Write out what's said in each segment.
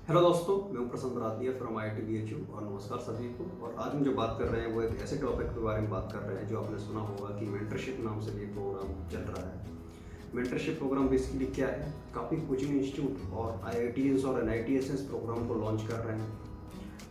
Hello दोस्तों, मैं हूं प्रसन्न रादिया फ्रॉम IIT BHU और नमस्कार सभी को। और आज हम जो बात कर रहे हैं वो एक ऐसे टॉपिक के बारे में बात कर रहे हैं जो आपने सुना होगा कि मेंटरशिप नाम से ये प्रोग्राम चल रहा है। मेंटरशिप प्रोग्राम बेसिकली क्या है? काफ़ी कोचिंग इंस्टीट्यूट और IITs और NITs इस प्रोग्राम को लॉन्च कर रहे हैं।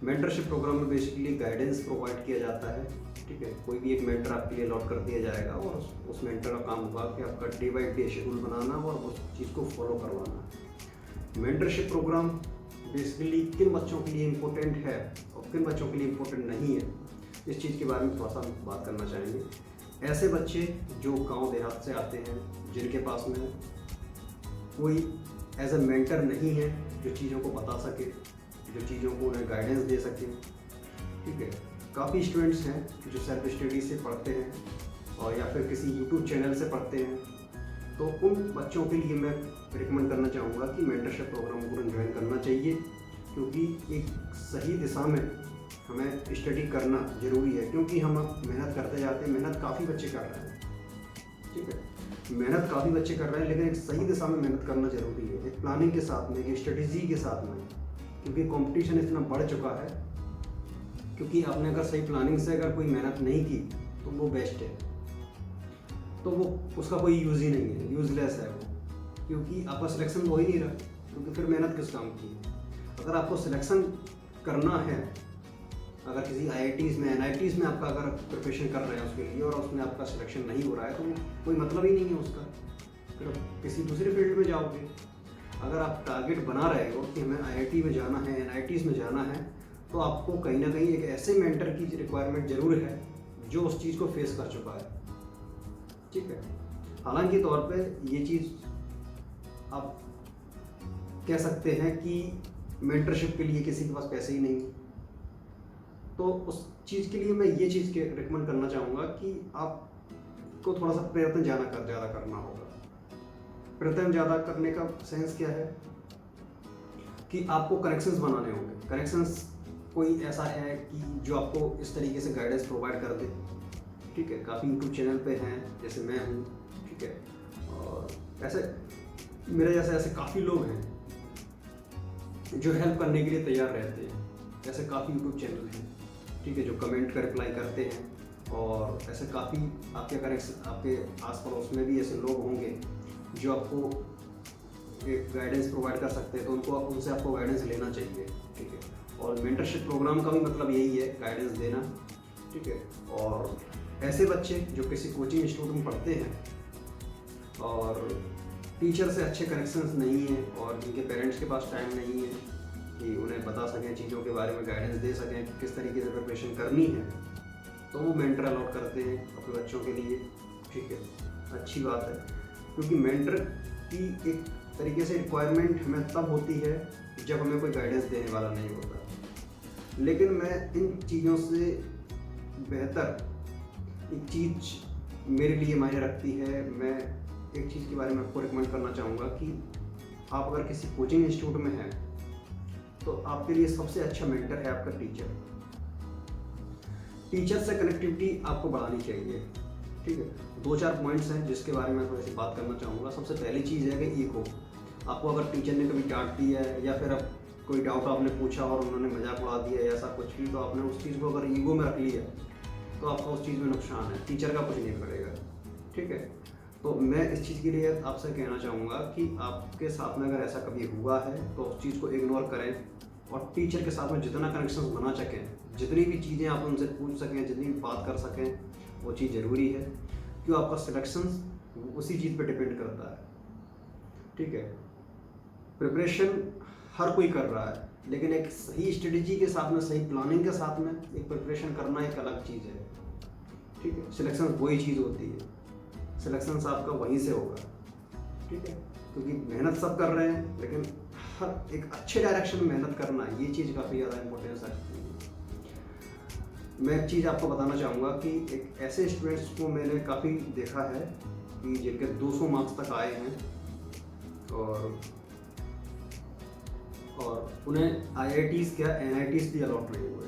मेंटरशिप प्रोग्राम में बेसिकली गाइडेंस प्रोवाइड किया जाता है। ठीक है, कोई भी एक मेंटर आपके लिए अलॉट कर दिया जाएगा और उस मेंटर का काम होगा कि आपका डे बाई डे शेड्यूल बनाना और उस चीज़ को फॉलो करवाना। मेंटरशिप प्रोग्राम बेसिकली किन बच्चों के लिए इम्पोर्टेंट है और किन बच्चों के लिए इम्पोर्टेंट नहीं है, इस चीज़ के बारे में थोड़ा सा हम बात करना चाहेंगे। ऐसे बच्चे जो गांव देहात से आते हैं, जिनके पास में कोई एज ए मेंटर नहीं है जो चीज़ों को बता सके, जो चीज़ों को उन्हें गाइडेंस दे सके। ठीक है, काफ़ी स्टूडेंट्स हैं जो सेल्फ स्टडी से पढ़ते हैं और या फिर किसी यूट्यूब चैनल से पढ़ते हैं। तो उन बच्चों के लिए मैं रिकमेंड करना चाहूँगा कि मेंटरशिप प्रोग्राम को ज्वाइन करना चाहिए, क्योंकि एक सही दिशा में हमें स्टडी करना ज़रूरी है। क्योंकि हम अब मेहनत करते जाते हैं, मेहनत काफ़ी बच्चे कर रहे हैं। ठीक है, मेहनत काफ़ी बच्चे कर रहे हैं, लेकिन एक सही दिशा में मेहनत करना ज़रूरी है, एक प्लानिंग के साथ में, एक स्ट्रेटजी के साथ में। क्योंकि कंपटीशन इतना बढ़ चुका है, क्योंकि आपने अगर सही प्लानिंग से अगर कोई मेहनत नहीं की तो वो बेस्ट है, तो वो उसका कोई यूज़ ही नहीं है, यूज़लेस है वो। क्योंकि आपका सिलेक्शन हो ही नहीं रहा, क्योंकि फिर मेहनत किस काम की है। अगर आपको सिलेक्शन करना है, अगर किसी IITs में NITs में आपका अगर प्रिपरेशन कर रहे हैं उसके लिए और उसमें आपका सिलेक्शन नहीं हो रहा है, तो कोई मतलब ही नहीं है उसका, फिर आप किसी दूसरे फील्ड में जाओगे। अगर आप टारगेट बना रहे हो कि हमें IIT में जाना है, NITs में जाना है, तो आपको कहीं ना कहीं एक ऐसे मेंटर की रिक्वायरमेंट ज़रूर है जो उस चीज़ को फेस कर चुका है। ठीक है, हालांकि तौर पे ये चीज़ आप कह सकते हैं कि मेंटरशिप के लिए किसी के पास पैसे ही नहीं, तो उस चीज़ के लिए मैं ये चीज़ के रिकमेंड करना चाहूँगा कि आपको थोड़ा सा प्रयत्न ज़्यादा करना होगा। प्रयत्न ज़्यादा करने का सेंस क्या है कि आपको कनेक्शंस बनाने होंगे। कनेक्शंस कोई ऐसा है कि जो आपको इस तरीके से गाइडेंस प्रोवाइड कर दे। ठीक है, काफ़ी यूट्यूब चैनल पे हैं, जैसे मैं हूँ। ठीक है, और ऐसे मेरे जैसे ऐसे काफ़ी लोग हैं जो हेल्प करने के लिए तैयार रहते हैं। ऐसे काफ़ी यूट्यूब चैनल हैं, ठीक है, जो कमेंट का रिप्लाई करते हैं। और ऐसे काफ़ी आपके कनेक्शन, आपके आस पड़ोस में भी ऐसे लोग होंगे जो आपको एक गाइडेंस प्रोवाइड कर सकते हैं, तो उनसे आपको गाइडेंस लेना चाहिए। ठीक है, और मेंटरशिप प्रोग्राम का भी मतलब यही है, गाइडेंस देना। ठीक है, और ऐसे बच्चे जो किसी कोचिंग इंस्टीट्यूट में पढ़ते हैं और टीचर से अच्छे कनेक्शंस नहीं हैं और जिनके पेरेंट्स के पास टाइम नहीं है कि उन्हें बता सकें, चीज़ों के बारे में गाइडेंस दे सकें कि किस तरीके से प्रिपरेशन करनी है, तो वो मेंटर अलॉट करते हैं अपने बच्चों के लिए। ठीक है, अच्छी बात है, क्योंकि मेंटर की एक तरीके से रिक्वायरमेंट हमें तब होती है जब हमें कोई गाइडेंस देने वाला नहीं होता। लेकिन मैं इन चीज़ों से बेहतर एक चीज़ मेरे लिए मायने रखती है। मैं एक चीज़ के बारे में आपको रिकमेंड करना चाहूँगा कि आप अगर किसी कोचिंग इंस्टीट्यूट में हैं, तो आपके लिए सबसे अच्छा मेंटर है आपका टीचर। टीचर से कनेक्टिविटी आपको बढ़ानी चाहिए। ठीक है, 2-4 पॉइंट्स हैं जिसके बारे में थोड़ी सी बात करना चाहूँगा। सबसे पहली चीज़ है कि ईगो। आपको अगर टीचर ने कभी डांट दिया है या फिर अब कोई डाउट आपने पूछा और उन्होंने मजाक उड़ा दिया या ऐसा कुछ भी, तो आपने उस चीज़ को अगर ईगो में रख लिया तो आपका उस चीज़ में नुकसान है, टीचर का कुछ नहीं करेगा। ठीक है, तो मैं इस चीज़ के लिए आपसे कहना चाहूँगा कि आपके साथ में अगर ऐसा कभी हुआ है तो उस चीज़ को इग्नोर करें और टीचर के साथ में जितना कनेक्शन बना सकें, जितनी भी चीज़ें आप उनसे पूछ सकें, जितनी भी बात कर सकें, वो चीज़ ज़रूरी है। क्यों? आपका सिलेक्शन उसी चीज़ पे डिपेंड करता है। ठीक है, प्रिपरेशन हर कोई कर रहा है, लेकिन एक सही स्ट्रेटजी के साथ में, सही प्लानिंग के साथ में एक प्रिपरेशन करना एक अलग चीज़ है। ठीक है, सिलेक्शन वही चीज़ होती है, सिलेक्शन आपका वहीं से होगा। ठीक है, क्योंकि मेहनत सब कर रहे हैं, लेकिन हर एक अच्छे डायरेक्शन में मेहनत करना, ये चीज़ काफ़ी ज़्यादा इंपॉर्टेंस रखती है। मैं एक चीज़ आपको बताना चाहूँगा कि एक ऐसे स्टूडेंट्स को मैंने काफ़ी देखा है कि जिनके 200 मार्क्स तक आए हैं और उन्हें IITs क्या NITs भी अलॉट नहीं हुए।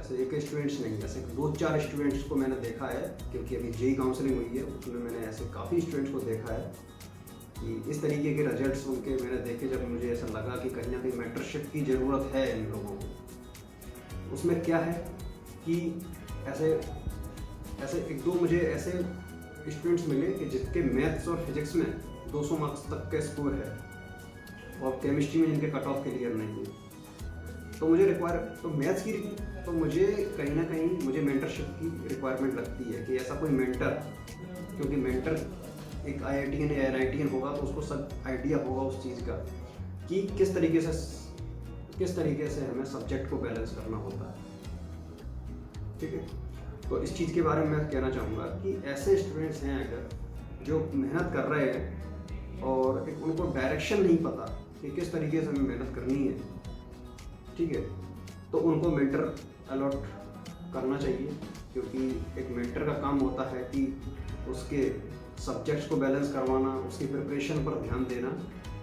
ऐसे एक स्टूडेंट्स नहीं, ऐसे 2-4 स्टूडेंट्स को मैंने देखा है, क्योंकि अभी JEE काउंसलिंग हुई है, उसमें मैंने ऐसे काफ़ी स्टूडेंट्स को देखा है कि इस तरीके के रिजल्ट्स उनके मैंने देखे, जब मुझे ऐसा लगा कि कहीं ना कहीं मेंटरशिप की ज़रूरत है इन लोगों को। उसमें क्या है कि ऐसे ऐसे एक दो मुझे ऐसे स्टूडेंट्स मिले कि जिसके मैथ्स और फिजिक्स में 200 मार्क्स तक के स्कोर है और केमिस्ट्री में जिनके कट ऑफ क्लियर नहीं थे। तो मुझे मैथ्स की तो मुझे कहीं ना कहीं मुझे मेंटरशिप की रिक्वायरमेंट लगती है कि ऐसा कोई मेंटर, क्योंकि मेंटर एक IITian या NITian होगा तो उसको सब आइडिया होगा उस चीज़ का कि किस तरीके से हमें सब्जेक्ट को बैलेंस करना होता है। ठीक है, तो इस चीज़ के बारे में मैं कहना चाहूँगा कि ऐसे स्टूडेंट्स हैं अगर जो मेहनत कर रहे हैं और एक उनको डायरेक्शन नहीं पता कि किस तरीके से हमें मेहनत करनी है, ठीक है, तो उनको मेंटर अलॉट करना चाहिए। क्योंकि एक मेंटर का काम होता है कि उसके सब्जेक्ट्स को बैलेंस करवाना, उसकी प्रिपरेशन पर ध्यान देना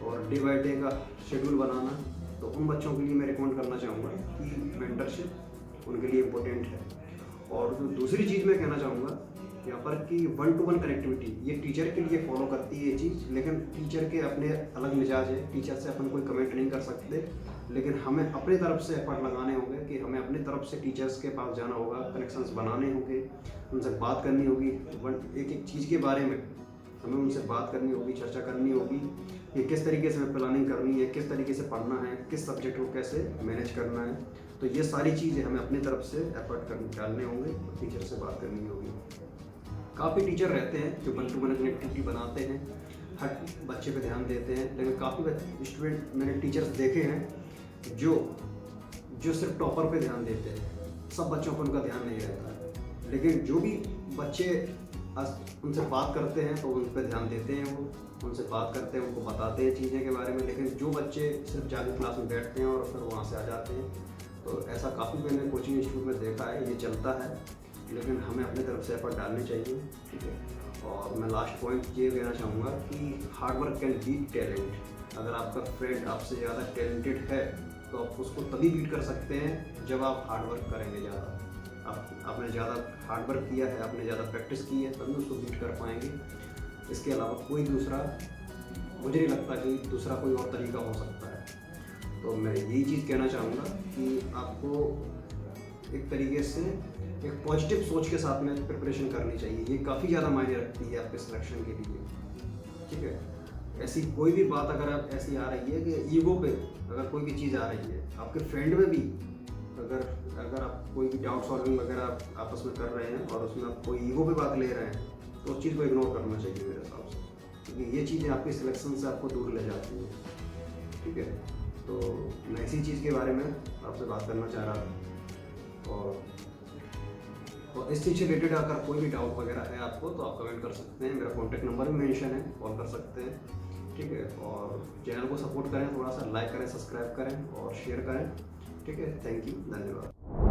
और डे बाय डे का शेड्यूल बनाना। तो उन बच्चों के लिए मैं रिकमेंड करना चाहूँगा कि मेंटरशिप उनके लिए इम्पोर्टेंट है। और जो दूसरी चीज़ मैं कहना चाहूँगा यहाँ पर कि 1-to-1 कनेक्टिविटी, ये टीचर के लिए फॉलो करती है ये चीज़, लेकिन टीचर के अपने अलग मिजाज है। टीचर से अपन कोई कमेंट नहीं कर सकते, लेकिन हमें अपनी तरफ से एफर्ट लगाने होंगे कि हमें अपनी तरफ से टीचर्स के पास जाना होगा, कनेक्शंस बनाने होंगे, उनसे बात करनी होगी। एक एक चीज़ के बारे में हमें उनसे बात करनी होगी, चर्चा करनी होगी कि किस तरीके से हमें प्लानिंग करनी है, किस तरीके से पढ़ना है, किस सब्जेक्ट को कैसे मैनेज करना है। तो ये सारी चीज़ें हमें अपनी तरफ से एफर्ट डालने होंगे, टीचर से बात करनी होगी। काफ़ी टीचर रहते हैं जो 1-to-1 कनेक्टिविटी बनाते हैं, हर बच्चे पे ध्यान देते हैं, लेकिन काफ़ी स्टूडेंट मैंने टीचर्स देखे हैं जो सिर्फ टॉपर पे ध्यान देते हैं, सब बच्चों पर उनका ध्यान नहीं रहता है। लेकिन जो भी बच्चे उनसे बात करते हैं तो उन पर ध्यान देते हैं, वो उनसे बात करते हैं, उनको बताते हैं चीज़ें के बारे में। लेकिन जो बच्चे सिर्फ जाके क्लास में बैठते हैं और फिर वहाँ से आ जाते हैं, तो ऐसा काफ़ी मैंने कोचिंग इंस्टीट्यूट में देखा है, ये चलता है। लेकिन हमें अपनी तरफ से एफर्ट डालने चाहिए, ठीक है। और मैं लास्ट पॉइंट ये कहना चाहूँगा कि hard work can beat talent. अगर आपका फ्रेंड आपसे ज़्यादा टैलेंटेड है तो आप उसको तभी बीट कर सकते हैं जब आप हार्ड वर्क करेंगे ज़्यादा। आपने ज़्यादा हार्ड वर्क किया है, आपने ज़्यादा प्रैक्टिस की है, तभी उसको बीट कर पाएंगे। इसके अलावा कोई दूसरा, मुझे नहीं लगता कि दूसरा कोई और तरीका हो सकता है। तो मैं यही चीज़ कहना चाहूँगा कि आपको एक तरीके से एक पॉजिटिव सोच के साथ में प्रिपरेशन करनी चाहिए। ये काफ़ी ज़्यादा मायने रखती है आपके सिलेक्शन के लिए, ठीक है। ऐसी कोई भी बात अगर आप ऐसी आ रही है कि ईगो पे अगर कोई भी चीज़ आ रही है, आपके फ्रेंड में भी अगर आप कोई भी डाउट सॉल्विंग वगैरह आप आपस में कर रहे हैं और उसमें आप कोई ईगो पे बात ले रहे हैं, तो उस चीज़ को इग्नोर करना चाहिए मेरे हिसाब से, क्योंकि ये चीज़ें आपके सिलेक्शन से आपको दूर ले जाती हैं, ठीक है। तो मैं इसी चीज़ के बारे में आपसे बात करना चाह रहा था। और इस चीज़ से रिलेटेड अगर कोई भी डाउट वगैरह है आपको तो आप कमेंट कर सकते हैं। मेरा कॉन्टैक्ट नंबर भी मेंशन है, कॉल कर सकते हैं, ठीक है। और चैनल को सपोर्ट करें, थोड़ा सा लाइक करें, सब्सक्राइब करें और शेयर करें, ठीक है। थैंक यू, धन्यवाद।